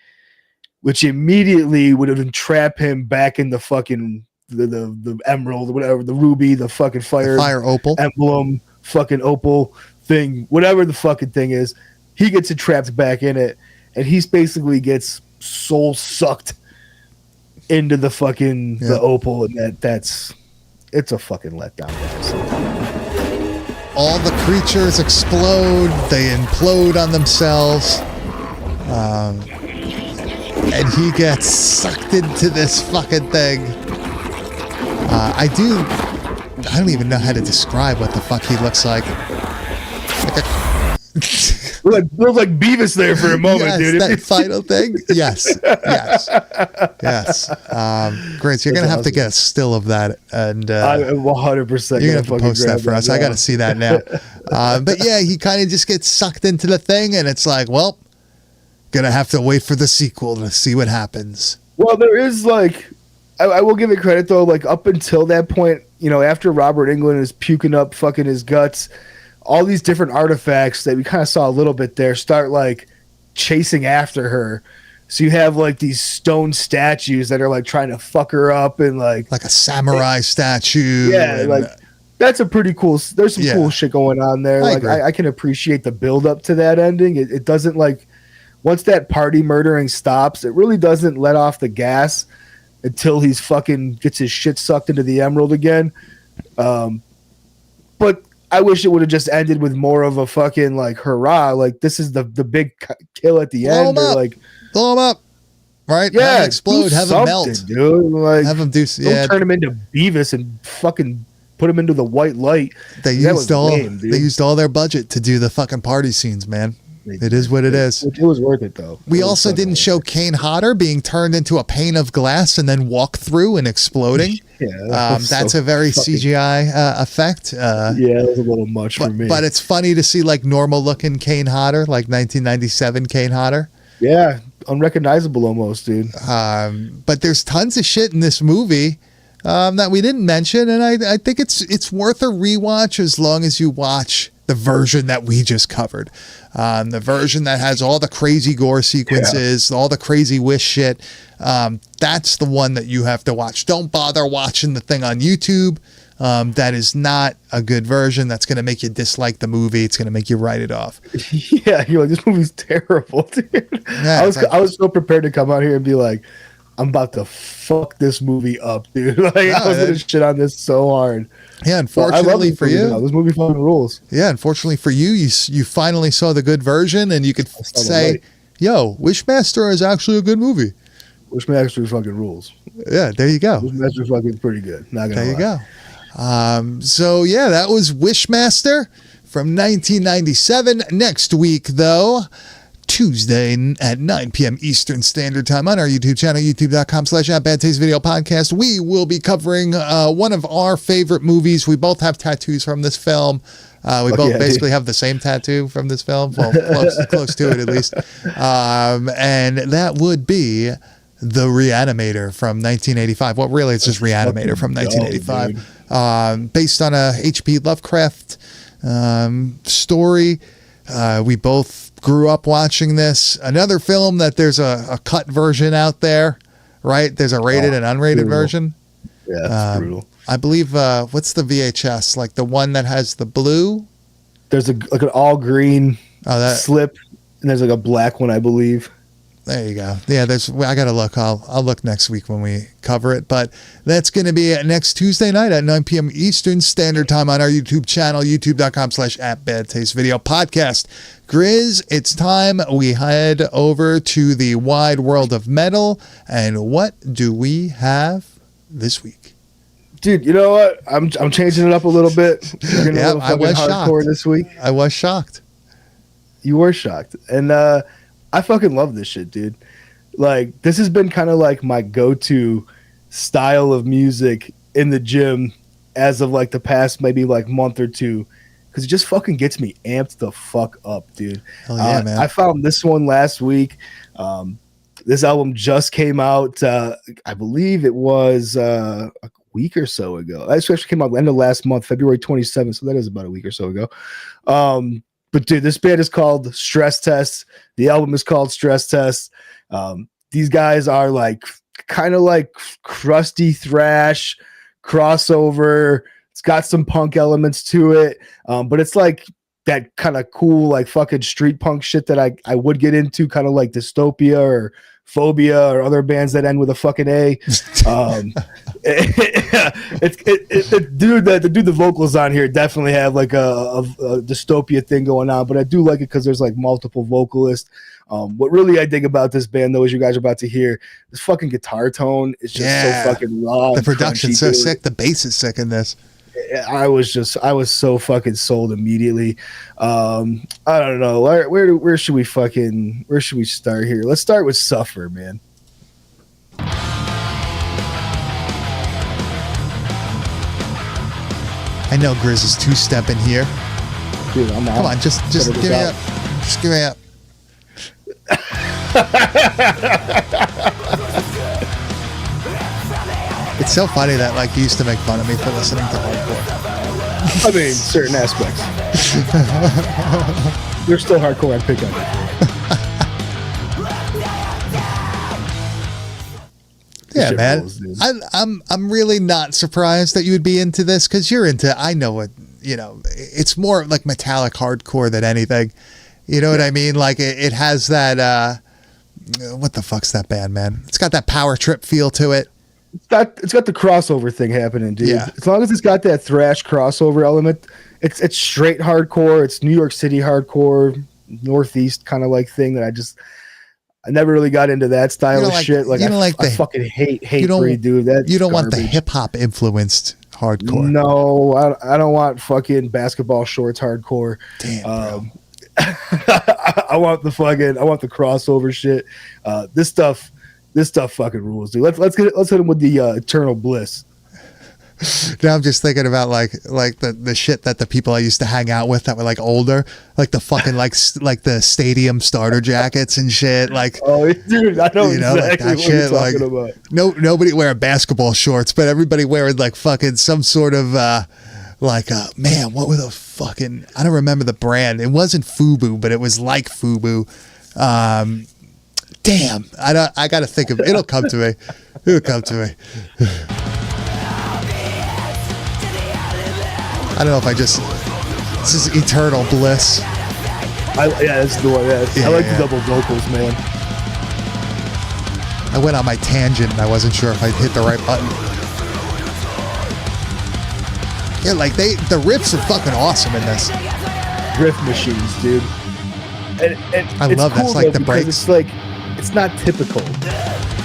which immediately would have entrapped him back in the fucking the emerald, whatever, the ruby, the fucking fire opal emblem, fucking opal thing, whatever the fucking thing is. He gets entrapped back in it, and he basically gets soul sucked into the fucking the opal, and it's a fucking letdown, guys. All the creatures explode, they implode on themselves, and he gets sucked into this fucking thing. I don't even know how to describe what the fuck he looks like. Feels like Beavis there for a moment, yes, dude. That final thing. Yes. Great. So you're gonna have to get a still of that, and I'm 100%. You're gonna have to post that for us. I got to see that now. But yeah, he kind of just gets sucked into the thing, and it's like, well, gonna have to wait for the sequel to see what happens. Well, there is like, I will give it credit though. Like up until that point, after Robert Englund is puking up fucking his guts, all these different artifacts that we kind of saw a little bit there start like chasing after her. So you have like these stone statues that are like trying to fuck her up, and like a samurai statue. Yeah, and, like that's a pretty cool. There's some cool shit going on there. I can appreciate the build up to that ending. It doesn't like, once that party murdering stops, it really doesn't let off the gas until he's fucking gets his shit sucked into the emerald again. But I wish it would have just ended with more of a fucking like hurrah, like this is the big kill at the end, or like blow him up, right? Yeah, have him explode, have him melt, dude. Like have him do. Don't turn him into Beavis and fucking put him into the white light. They used all their budget to do the fucking party scenes, man. It is what it is. It was worth it though. We also didn't show Kane Hodder being turned into a pane of glass and then walk through and exploding. Yeah, that's a very CGI effect. Yeah, it was a little much for me. But it's funny to see like normal looking Kane Hodder, like 1997 Kane Hodder. Yeah, unrecognizable almost, dude. But there's tons of shit in this movie that we didn't mention, and I think it's worth a rewatch as long as you watch the version that we just covered. The version that has all the crazy gore sequences, all the crazy wish shit. That's the one that you have to watch. Don't bother watching the thing on YouTube. That is not a good version. That's going to make you dislike the movie. It's going to make you write it off. Yeah, you're like, this movie's terrible, dude. Yeah, I was so prepared to come out here and be like, I'm about to fuck this movie up, dude. Like, I was gonna shit on this so hard. Yeah, unfortunately for you, this movie fucking rules. Yeah, unfortunately for you, you finally saw the good version, and you could say, "Yo, Wishmaster is actually a good movie." Wishmaster fucking rules. Yeah, there you go. Wishmaster fucking pretty good. Not gonna lie. There you go. So yeah, that was Wishmaster from 1997. Next week, though, Tuesday at 9 p.m. Eastern Standard Time on our YouTube channel, youtube.com/@badtastevideopodcast. We will be covering one of our favorite movies. We both have tattoos from this film. We both basically have the same tattoo from this film. Well, close to it at least. And that would be The Reanimator from 1985. Well, really, it's just Reanimator from 1985. Based on a H.P. Lovecraft story. We both grew up watching this. Another film that there's a cut version out there, right? There's a rated and unrated version. Yeah, that's brutal. I believe, what's the VHS? Like the one that has the blue? There's like an all green slip, and there's like a black one, I believe. There you go. Yeah, I gotta look. I'll look next week when we cover it. But that's going to be next Tuesday night at 9 p.m. Eastern Standard Time on our YouTube channel, youtube.com/@badtastevideopodcast. Grizz, it's time we head over to the wide world of metal. And what do we have this week? Dude, you know what? I'm changing it up a little bit. Yeah, I was shocked this week. I was shocked. You were shocked. And I fucking love this shit, dude. Like, this has been kind of like my go-to style of music in the gym as of like the past maybe like month or two. because it just fucking gets me amped the fuck up, dude. Hell yeah, man. I found this one last week. This album just came out. I believe it was a week or so ago. It actually came out end of last month, February 27th. So that is about a week or so ago. But dude, this band is called Stress Test. The album is called Stress Test. These guys are like kind of like crusty thrash crossover. It's got some punk elements to it, but it's like that kind of cool, like fucking street punk shit that I would get into, kind of like Dystopia or Phobia or other bands that end with a fucking A. The vocals on here definitely have like a Dystopia thing going on, but I do like it because there's like multiple vocalists. What really I dig about this band, though, as you guys are about to hear, this fucking guitar tone is just so fucking raw. The production's so sick. The bass is sick in this. I was so fucking sold immediately. I don't know. Where should we start here? Let's start with Suffer, man. I know Grizz is two-stepping here. Dude, I'm out. Come on, just give me up. Just give me up. It's so funny that like you used to make fun of me for listening to hardcore. I mean, certain aspects. You're still hardcore. I'd pick on you. Yeah, man. Rules, I'm really not surprised that you would be into this because you're into. I know what it's more like metallic hardcore than anything. You know what I mean? Like it has that. What the fuck's that band, man? It's got that power trip feel to it. It's got the crossover thing happening, dude. Yeah. As long as it's got that thrash crossover element, it's straight hardcore. It's New York City hardcore, Northeast kind of like thing that I never really got into that style of shit. Like I fucking hate Breed, dude. That you don't want the hip hop influenced hardcore. No, I don't want fucking basketball shorts hardcore. Damn, bro. I want the crossover shit. This stuff fucking rules, dude. Let's hit him with the Eternal Bliss. Now I'm just thinking about like the shit that the people I used to hang out with that were like older, like the fucking like the stadium starter jackets and shit. Like, oh, dude, I know exactly like that what shit. you're talking about. Nobody wearing basketball shorts, but everybody wearing like fucking some sort of man, what were the fucking? I don't remember the brand. It wasn't FUBU, but it was like FUBU. Damn, I got to think of it. It'll come to me. It'll come to me. I don't know if this is Eternal Bliss. Yeah, that's the one. I like the double vocals, man. I went on my tangent and I wasn't sure if I'd hit the right button. Yeah, like the riffs are fucking awesome in this. Riff machines, dude. And I love cool, this, like the breaks. It's like it's not typical.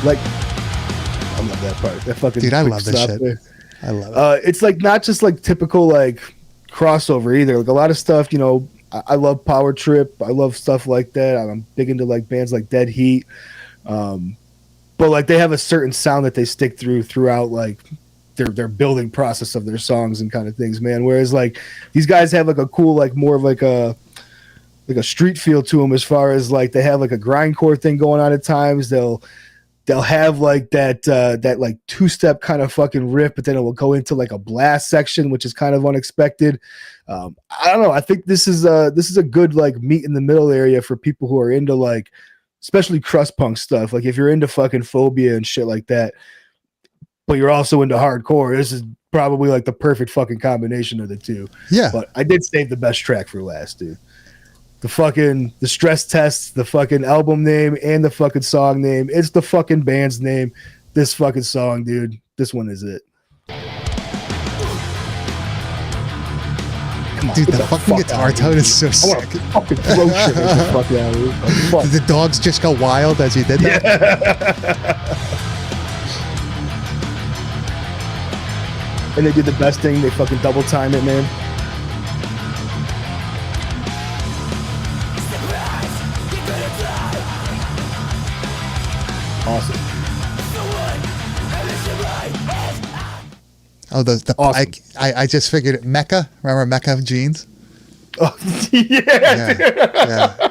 Like I love that part. That fucking dude, I love this shit. There. I love it. It's like not just like typical like crossover either. Like a lot of stuff, I love Power Trip. I love stuff like that. I'm big into like bands like Dead Heat. But like they have a certain sound that they stick throughout like their building process of their songs and kind of things, man. Whereas like these guys have like a cool like more of like a street feel to them as far as like they have like a grindcore thing going on at times. They'll have like that like two-step kind of fucking riff, but then it will go into like a blast section, which is kind of unexpected. I don't know. I think this is a good like meet in the middle area for people who are into like, especially crust punk stuff. Like if you're into fucking Phobia and shit like that, but you're also into hardcore, this is probably like the perfect fucking combination of the two. Yeah. But I did save the best track for last, dude. The Stress Test, the fucking album name and the fucking song name. It's the fucking band's name. This fucking song, dude. This one is it. Come on, dude, the fucking guitar tone is so sick. I want to fucking throw shit the fuck out of here. Fuck. Did the dogs just go wild as you did that? Yeah. And they did the best thing. They fucking double time it, man. Awesome. Oh, the awesome. I just figured it. Mecca. Remember Mecca jeans? Oh, yeah. Yeah.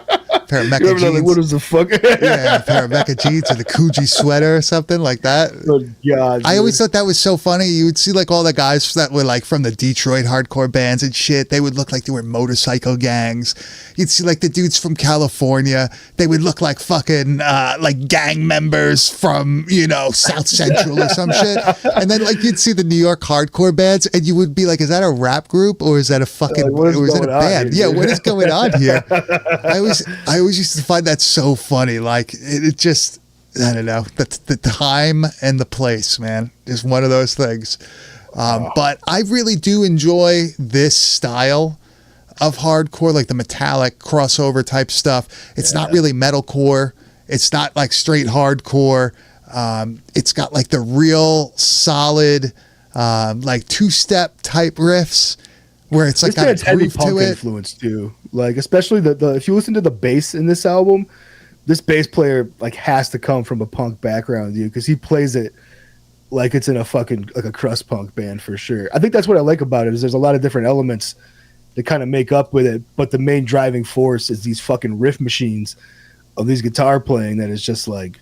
Pair of mecha Remember that, jeans. like, what is the fuck? Yeah, a pair of mecha jeans with a Coogee sweater or something like that. Oh, God. I always dude. thought that was so funny. You would see like all the guys that were like from the Detroit hardcore bands and shit. They would look like they were motorcycle gangs. You'd see like the dudes from California. They would look like fucking like gang members from, you know, South Central or some shit. And then like you'd see the New York hardcore bands and you would be like, is that a rap group or is that a fucking Like, what is or is that a going on band? here, Yeah, dude? what is going on here? I always used to find that so funny. Like it just I don't know. The time and the place, man, is one of those things. But I really do enjoy this style of hardcore, like the metallic crossover type stuff. It's not really metalcore. It's not like straight hardcore. It's got like the real solid, like two-step type riffs where it's like This band's got a heavy groove punk to it. influence too. Like especially the if you listen to the bass in this album, this bass player like has to come from a punk background, dude, because he plays it like it's in a fucking like a crust punk band for sure. I think that's what I like about it is there's a lot of different elements that kind of make up with it, but the main driving force is these fucking riff machines of these guitar playing that is just like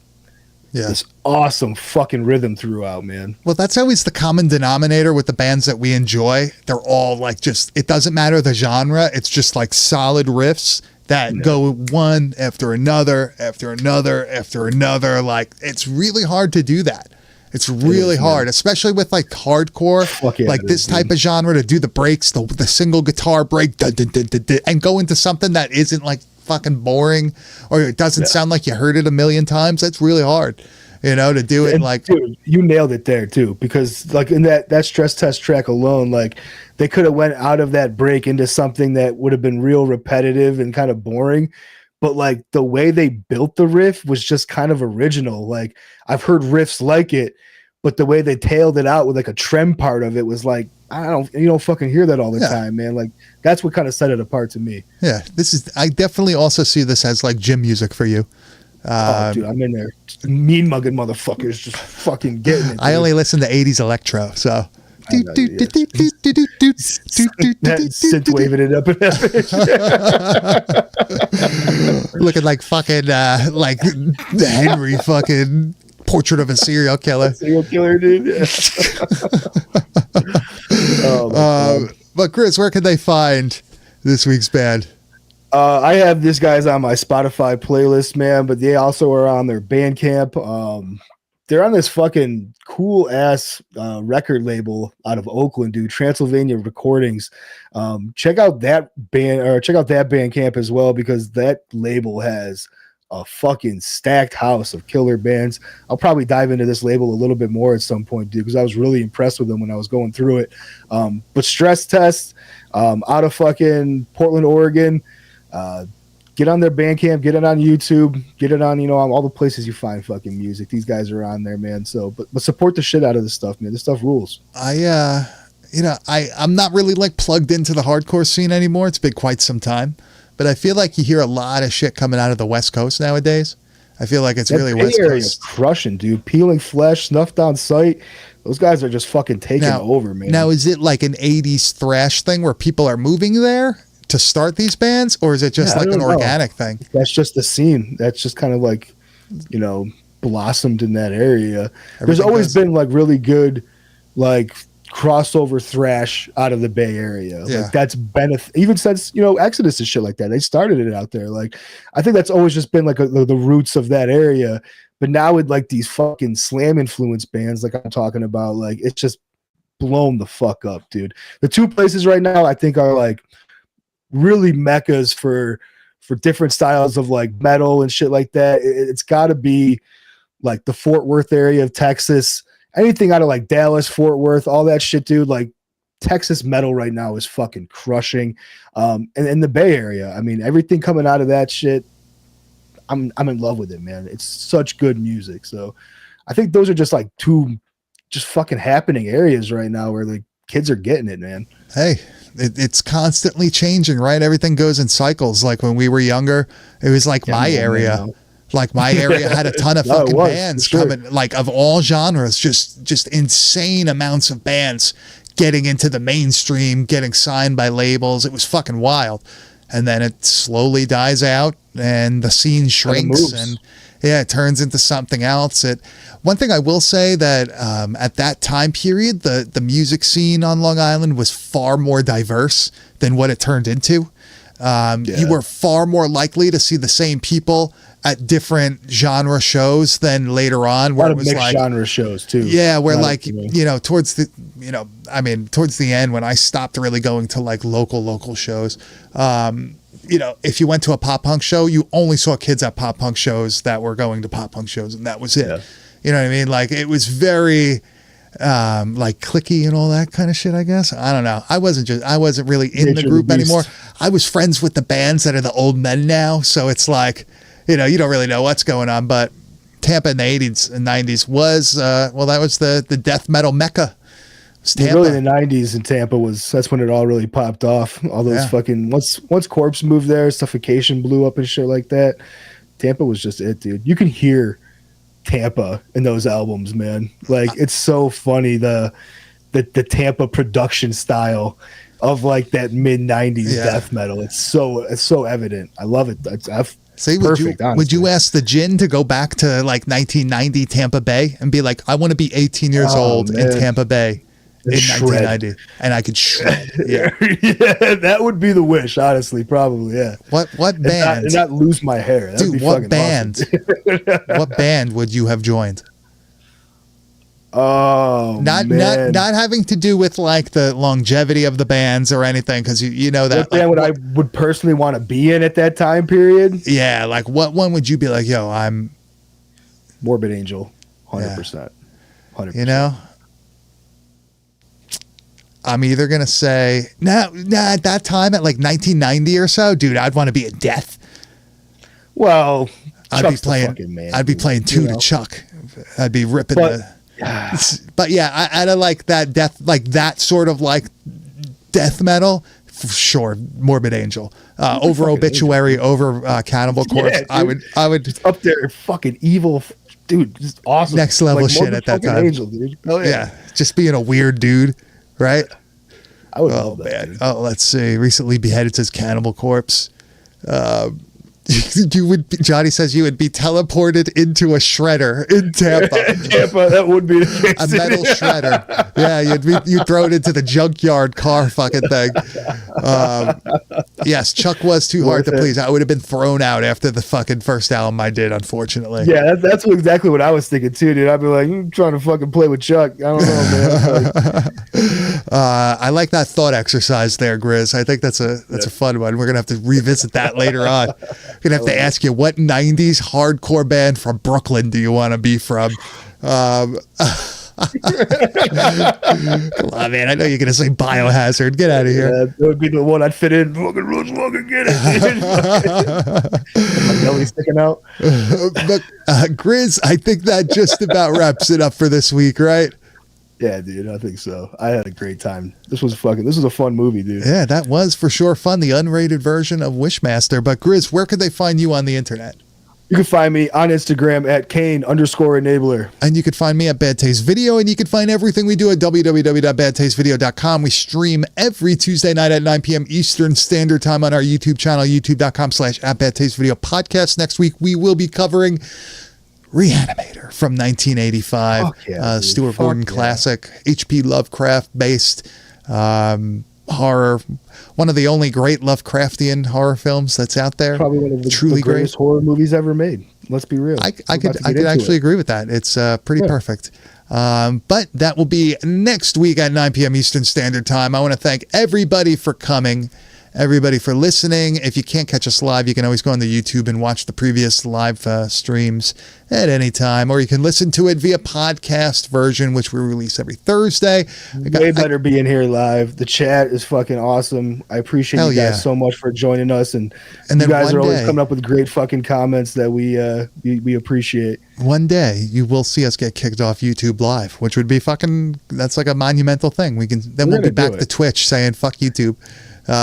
this awesome fucking rhythm throughout, man. Well, that's always the common denominator with the bands that we enjoy. They're all like just, it doesn't matter the genre. It's just like solid riffs that go one after another, after another, after another. Like it's really hard to do that. It's really hard, especially with like hardcore, like this type of genre to do the breaks, the single guitar break, and go into something that isn't like fucking boring or it doesn't sound like you heard it a million times. That's really hard, you know, to do it. And like, dude, you nailed it there too, because like in that stress test track alone, like they could have went out of that break into something that would have been real repetitive and kind of boring. But like the way they built the riff was just kind of original. Like I've heard riffs like it, but the way they tailed it out with like a trem part of it was like, you don't fucking hear that all the time, man. Like that's what kind of set it apart to me. Yeah, I definitely also see this as like gym music for you. Dude, I'm in there. Mean mugging motherfuckers just fucking getting it. Dude. I only listen to 80s electro, so. Synth waving it up in that bitch. Looking like fucking like Henry fucking Portrait of a Serial Killer. Serial killer, dude. But Chris, where can they find this week's band? I have these guys on my Spotify playlist, man, but they also are on their Bandcamp. They're on this fucking cool ass record label out of Oakland, dude. Transylvania Recordings. Check out that band, or check out that Bandcamp as well, because that label has a fucking stacked house of killer bands. I'll probably dive into this label a little bit more at some point, dude, because I was really impressed with them when I was going through it. But Stress Test, out of fucking Portland, Oregon. Get on their Bandcamp, get it on YouTube, get it on, on all the places you find fucking music. These guys are on there, man. So, but support the shit out of this stuff, man. This stuff rules. I'm not really like plugged into the hardcore scene anymore. It's been quite some time, but I feel like you hear a lot of shit coming out of the West Coast nowadays. I feel like it's really West Coast. Crushing, dude. Peeling Flesh, Snuffed on Sight. Those guys are just fucking taking over, man. Now, is it like an 80s thrash thing where people are moving there to start these bands, or is it just like an organic thing? That's just the scene. That's just kind of like, blossomed in that area. There's always been like really good, like crossover thrash out of the Bay Area. Yeah. Like that's been even since Exodus and shit like that. They started it out there. Like I think that's always just been like the roots of that area. But now with like these fucking slam influenced bands, like I'm talking about, like it's just blown the fuck up, dude. The two places right now I think are like really meccas for different styles of like metal and shit like that. It's got to be like the Fort Worth area of Texas, anything out of like Dallas, Fort Worth, all that shit, dude. Like Texas metal right now is fucking crushing. And in the Bay Area, I mean, everything coming out of that shit, I'm in love with it, man. It's such good music. So I think those are just like two just fucking happening areas right now where like kids are getting it, man. Hey, it's constantly changing, right? Everything goes in cycles. Like when we were younger, it was like my area. Like my area had a ton of fucking bands coming, like of all genres, just insane amounts of bands getting into the mainstream, getting signed by labels. It was fucking wild. And then it slowly dies out and the scene shrinks and it turns into something else. One thing I will say that at that time period, the music scene on Long Island was far more diverse than what it turned into. You were far more likely to see the same people at different genre shows than later on, where a lot it of was mixed like genre shows too. Yeah, where like towards the towards the end when I stopped really going to like local shows. If you went to a pop punk show, you only saw kids at pop punk shows that were going to pop punk shows, and that was it. Yeah. You know what I mean? Like it was very like cliquey and all that kind of shit, I guess. I don't know. I wasn't really in the group anymore. I was friends with the bands that are the old men now, so it's like, you don't really know what's going on. But Tampa in the 80s and 90s was that was the death metal mecca. Tampa. Really, the 90s in Tampa that's when it all really popped off. All those fucking once Corpse moved there, Suffocation blew up and shit like that. Tampa was just it, dude. You can hear Tampa in those albums, man. Like it's so funny the Tampa production style of like that mid 90s death metal. It's so evident. I love it. See, would you ask the Gin to go back to like 1990 Tampa Bay and be like, I want to be 18 years old in Tampa Bay in 1990, and I could shred. Yeah. Yeah, that would be the wish, honestly, probably. Yeah. What band? And not lose my hair. That'd Dude, be what band? Awesome. What band would you have joined? Oh, not having to do with like the longevity of the bands or anything, because you know that. What band I would personally want to be in at that time period? Yeah, like what one would you be like? Yo, I'm Morbid Angel, 100%. 100%. You know, I'm either gonna say at that time at like 1990 or so, dude, I'd want to be a Death. Well, I'd be playing. Man, I'd be playing two to Chuck. I'd be ripping But yeah, I like that death, like that sort of like death metal. For sure, Morbid Angel over Obituary, over Cannibal Corpse. Yeah, I would just up there, fucking evil, dude. Just awesome, next level like, shit at that time. Angel, dude. Oh, yeah, just being a weird dude, right? I would love that. Man. Let's see. Recently beheaded says Cannibal Corpse. Johnny says you would be teleported into a shredder in Tampa. Tampa, that would be the case. A metal shredder. Yeah, you'd throw it into the junkyard car fucking thing. Yes, Chuck was too hard to please. I would have been thrown out after the fucking first album I did, unfortunately. Yeah, that's exactly what I was thinking too, dude. I'd be like, you're trying to fucking play with Chuck. I don't know, man. I like that thought exercise there, Grizz. I think that's a fun one. We're gonna have to revisit that later on. Gonna have to ask you, what 90s hardcore band from Brooklyn do you want to be from? Come on, man. I know you're gonna say Biohazard. Get out of here. Yeah, that would be the one I'd fit in. Fucking Rose, fucking get it. My belly sticking out. But Grizz, I think that just about wraps it up for this week, right? Yeah, dude, I think so. I had a great time. This was a fun movie, dude. Yeah, that was for sure fun. The unrated version of Wishmaster. But Grizz, where could they find you on the internet? You can find me on Instagram at Kane_enabler. And you can find me at Bad Taste Video, and you can find everything we do at www.badtastevideo.com. We stream every Tuesday night at 9 p.m. Eastern Standard Time on our YouTube channel, youtube.com/@badtastevideo podcast. Next week, we will be covering Reanimator from 1985, Stuart Gordon classic, H.P. Lovecraft based horror, one of the only great Lovecraftian horror films that's out there. Probably one of the truly greatest horror movies ever made. Let's be real. I could actually agree with that. It's pretty perfect. But that will be next week at 9 p.m. Eastern Standard Time. I want to thank everybody for coming. Everybody for listening. If you can't catch us live, you can always go on the YouTube and watch the previous live streams at any time, or you can listen to it via podcast version, which we release every Thursday. Way better being here live. The chat is fucking awesome. I appreciate you guys so much for joining us, and you guys are always coming up with great fucking comments that we appreciate. One day you will see us get kicked off YouTube Live, which would be that's like a monumental thing. We'll be back to Twitch saying fuck YouTube. We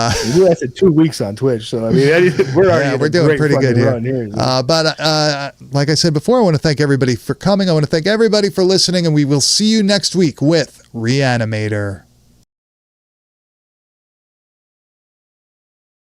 lasted 2 weeks on Twitch, so I mean, we're doing pretty good here. But like I said before, I want to thank everybody for coming. I want to thank everybody for listening, and we will see you next week with Reanimator.